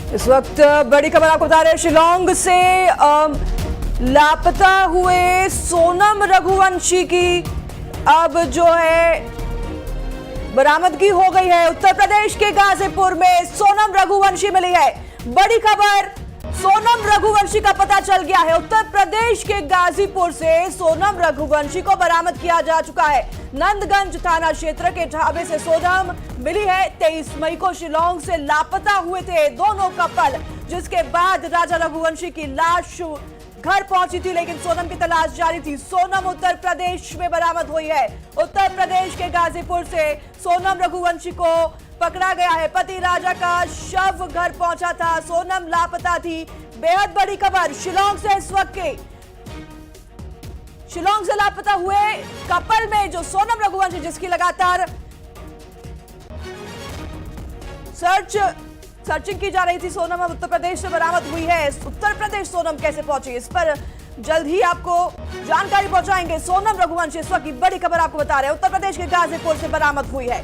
इस वक्त बड़ी खबर आपको बता रहे हैं, शिलांग से लापता हुए सोनम रघुवंशी की अब जो है बरामदगी हो गई है। उत्तर प्रदेश के गाजीपुर में सोनम रघुवंशी मिली है। बड़ी खबर, सोनम रघुवंशी का पता चल गया है। उत्तर प्रदेश के गाजीपुर से सोनम रघुवंशी को बरामद किया जा चुका है। नंदगंज थाना क्षेत्र के ढाबे से सोनम मिली है। 23 मई को शिलांग से लापता हुए थे दोनों कपल, जिसके बाद राजा रघुवंशी की लाश घर पहुंची थी, लेकिन सोनम की तलाश जारी थी। सोनम उत्तर प्रदेश में बरामद हुई है। उत्तर प्रदेश के गाजीपुर से सोनम रघुवंशी को पकड़ा गया है। पति राजा का शव घर पहुंचा था, सोनम लापता थी। बेहद बड़ी खबर शिलांग से इस वक्त के शिलांग से लापता हुए कपल में जो सोनम रघुवंशी, जिसकी लगातार सर्चिंग की जा रही थी, सोनम अब उत्तर प्रदेश से बरामद हुई है। उत्तर प्रदेश सोनम कैसे पहुंची, इस पर जल्द ही आपको जानकारी पहुंचाएंगे। सोनम रघुवंशी इस वक्त की बड़ी खबर आपको बता रहे हैं, उत्तर प्रदेश के गाजीपुर से बरामद हुई है।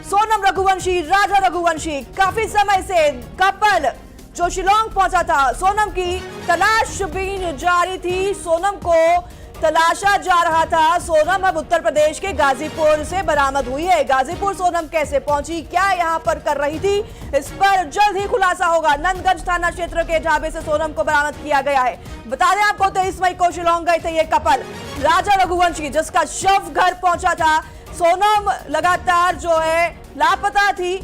सोनम रघुवंशी, राजा रघुवंशी, काफी समय से कपल जो शिलांग पहुंचा था, सोनम की तलाश भी जारी थी। सोनम को तलाशा जा रहा था। सोनम अब उत्तर प्रदेश के गाजीपुर से बरामद हुई है। गाजीपुर सोनम कैसे पहुंची, क्या यहां पर कर रही थी, इस पर जल्द ही खुलासा होगा। नंदगंज थाना क्षेत्र के ढाबे से सोनम को बरामद किया गया है। बता दें आपको, 23 मई को शिलांग गए थे ये कपल, राजा रघुवंशी, जिसका शव घर पहुंचा था। सोनम लगातार जो है लापता थी।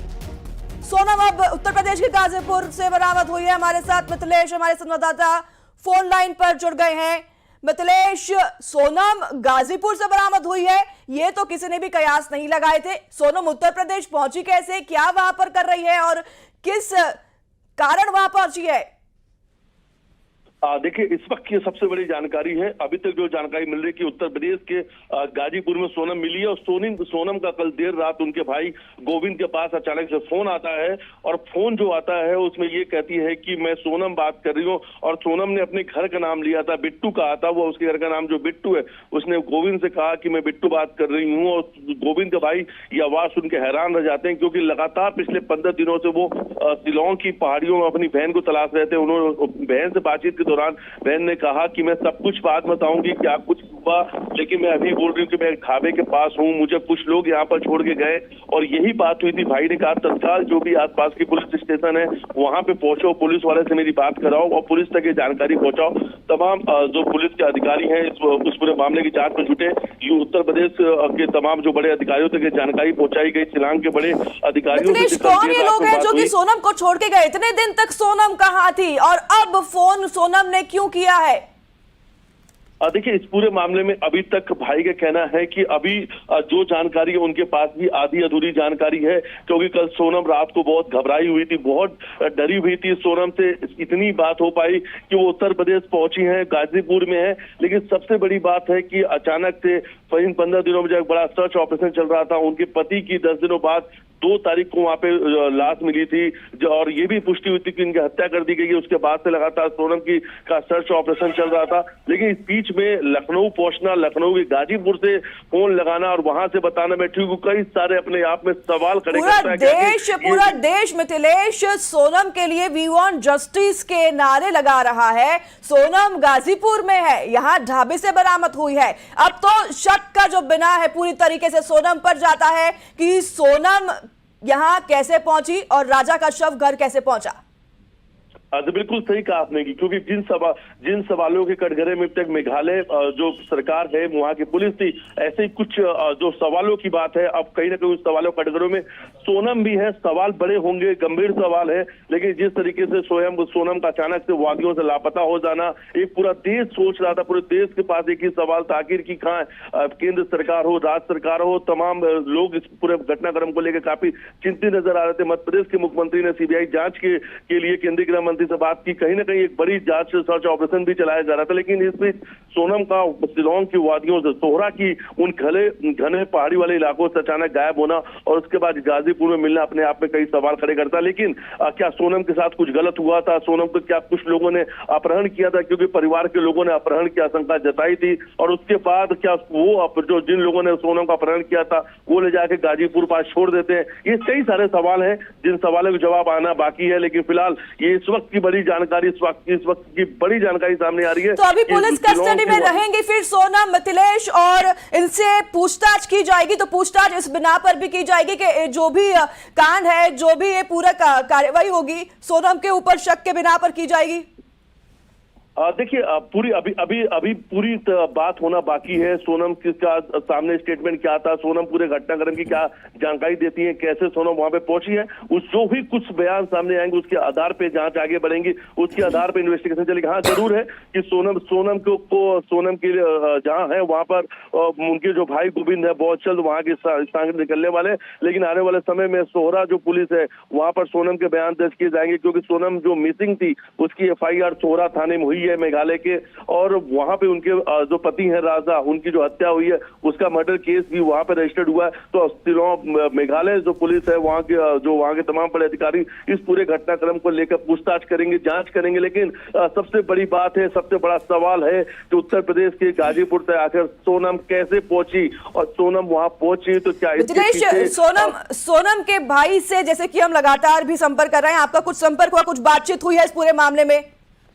सोनम अब उत्तर प्रदेश के गाजीपुर से बरामद हुई है। हमारे साथ मिथिलेश, हमारे संवाददाता, फोन लाइन पर जुड़ गए हैं। मिथिलेश, सोनम गाजीपुर से बरामद हुई है, ये तो किसी ने भी कयास नहीं लगाए थे। सोनम उत्तर प्रदेश पहुंची कैसे, क्या वहां पर कर रही है और किस कारण वहां पहुंची है? देखिए, इस वक्त की सबसे बड़ी जानकारी है, अभी तक जो जानकारी मिल रही है कि उत्तर प्रदेश के गाजीपुर में सोनम मिली है। और सोनम का कल देर रात उनके भाई गोविंद के पास अचानक से फोन आता है, और फोन जो आता है उसमें ये कहती है कि मैं सोनम बात कर रही हूँ। और सोनम ने अपने घर का नाम लिया था, बिट्टू कहा था। वो उसके घर का नाम जो बिट्टू है, उसने गोविंद से कहा कि मैं बिट्टू बात कर रही हूँ। और गोविंद के भाई ये आवाज सुन के हैरान रह जाते हैं, क्योंकि लगातार पिछले 15 दिनों से वो शिलांग की पहाड़ियों में अपनी बहन को तलाश रहे थे। उन्होंने बहन से बातचीत के दौरान बहन ने कहा कि मैं सब कुछ बात बताऊंगी, क्या कुछ हुआ, लेकिन मैं अभी बोल रही हूँ कि मैं ढाबे के पास हूँ, मुझे कुछ लोग यहाँ पर छोड़ के गए। और यही बात हुई थी। भाई ने कहा तत्काल जो भी आसपास की पुलिस स्टेशन है वहां पे पहुंचो, पुलिस वाले से मेरी बात कराओ और पुलिस तक ये जानकारी पहुंचाओ। तमाम जो पुलिस के अधिकारी हैं उस पूरे मामले की जांच में जुटे। ये उत्तर प्रदेश के तमाम जो बड़े अधिकारियों तक ये जानकारी पहुंचाई गई। शिलांग के बड़े अधिकारियों से कौन ये लोग हैं जो कि सोनम को छोड़ के गए? इतने दिन तक सोनम कहाँ थी और अब फोन सोनम ने क्यों किया है? देखिए, इस पूरे मामले में अभी तक भाई का कहना है कि अभी जो जानकारी है उनके पास भी आधी अधूरी जानकारी है, क्योंकि कल सोनम रात को बहुत घबराई हुई थी, बहुत डरी हुई थी। सोनम से इतनी बात हो पाई कि वो उत्तर प्रदेश पहुंची है, गाजीपुर में है। लेकिन सबसे बड़ी बात है कि अचानक से इन 15 दिनों में जब बड़ा सर्च ऑपरेशन चल रहा था, उनके पति की 10 दिनों बाद 2 तारीख को वहां पे लाश मिली थी, और ये भी पुष्टि हुई थी कि इनकी हत्या कर दी गई है। उसके बाद से लगातार सोनम का सर्च ऑपरेशन चल रहा था। लेकिन इस बीच में लखनऊ पहुंचना, लखनऊ के गाजीपुर से फोन लगाना और वहां से बताना मैं ठीक हूँ, कई सारे अपने आप में सवाल खड़े करता है। पूरा देश मिथिलेश सोनम के लिए वी वांट जस्टिस के नारे लगा रहा है। सोनम गाजीपुर में है, यहाँ ढाबे से बरामद हुई है। अब तो शक का जो बिना है पूरी तरीके से सोनम पर जाता है कि सोनम यहां कैसे पहुंची और राजा का शव घर कैसे पहुंचा। तो बिल्कुल सही कहा आपने कि क्योंकि जिन सवालों के कटघरे में तक मेघालय जो सरकार है, वहां की पुलिस थी, ऐसे ही कुछ जो सवालों की बात है। अब कहीं ना कहीं उस सवालों के कटघरों में सोनम भी है। सवाल बड़े होंगे, गंभीर सवाल है, लेकिन जिस तरीके से सोनम का अचानक से वादियों से लापता हो जाना, एक पूरा देश सोच रहा था, पूरे देश के पास एक ही सवाल था, आखिर की कहाँ केंद्र सरकार हो, राज्य सरकार हो, तमाम लोग इस पूरे घटनाक्रम को लेकर काफी चिंतित नजर आ रहे थे। मध्य प्रदेश के मुख्यमंत्री ने सीबीआई जांच के लिए केंद्रीय गृह प्रधानमंत्री से बात की, कहीं ना कहीं एक बड़ी जांच सर्च ऑपरेशन भी चलाया जा रहा था। लेकिन इस बीच सोनम का शिलांग की वादियों से, सोहरा की उन घने पहाड़ी वाले इलाकों से अचानक गायब होना और उसके बाद गाजीपुर में मिलना अपने आप में कई सवाल खड़े करता। लेकिन क्या सोनम के साथ कुछ गलत हुआ था? सोनम को क्या कुछ लोगों ने अपहरण किया था? क्योंकि परिवार के लोगों ने अपहरण की आशंका जताई थी। और उसके बाद क्या वो जो जिन लोगों ने सोनम का अपहरण किया था वो ले जाके गाजीपुर पास छोड़ देते हैं? ये कई सारे सवाल हैं जिन सवालों के जवाब आना बाकी है। लेकिन फिलहाल ये इस वक्त की बड़ी जानकारी, इस वक्त की बड़ी जानकारी सामने आ रही है। तो अभी पुलिस कस्टडी में रहेंगे फिर सोनम, मिथिलेश, और इनसे पूछताछ की जाएगी। तो पूछताछ इस बिना पर भी की जाएगी कि जो भी कांड है, जो भी ये पूरा कार्रवाई होगी, सोनम के ऊपर शक के बिना पर की जाएगी। देखिए, पूरी अभी पूरी बात होना बाकी है। सोनम का सामने स्टेटमेंट क्या था, सोनम पूरे घटनाक्रम की क्या जानकारी देती है, कैसे सोनम वहां पे पहुंची है, उस जो भी कुछ बयान सामने आएंगे उसके आधार पे जांच आगे बढ़ेंगी, उसके आधार पे इन्वेस्टिगेशन चलेगी। हाँ, जरूर है कि सोनम सोनम के जहां है वहां पर उनके जो भाई गोविंद है बहुत जल्द वहां के स्थान निकलने वाले। लेकिन आने वाले समय में सोहरा जो पुलिस है वहां पर सोनम के बयान दर्ज किए जाएंगे, क्योंकि सोनम जो मिसिंग थी उसकी FIR सोहरा थाने में हुई है मेघालय के। और वहां पे उनके जो पति हैं राजा, उनकी जो हत्या हुई है उसका मर्डर केस भी वहां पे रजिस्टर्ड हुआ है। तो शिलांग मेघालय जो पुलिस है वहां के तमाम बड़े अधिकारी इस पूरे घटनाक्रम को लेकर पूछताछ करेंगे, जांच करेंगे। लेकिन सबसे बड़ी बात है, सबसे बड़ा सवाल है कि उत्तर प्रदेश के गाजीपुर तक आकर सोनम कैसे पहुंची, और सोनम वहां पहुंची तो क्या सोनम के भाई से जैसे कि हम लगातार भी संपर्क कर रहे हैं, आपका कुछ संपर्क हुआ, कुछ बातचीत हुई है इस पूरे मामले में?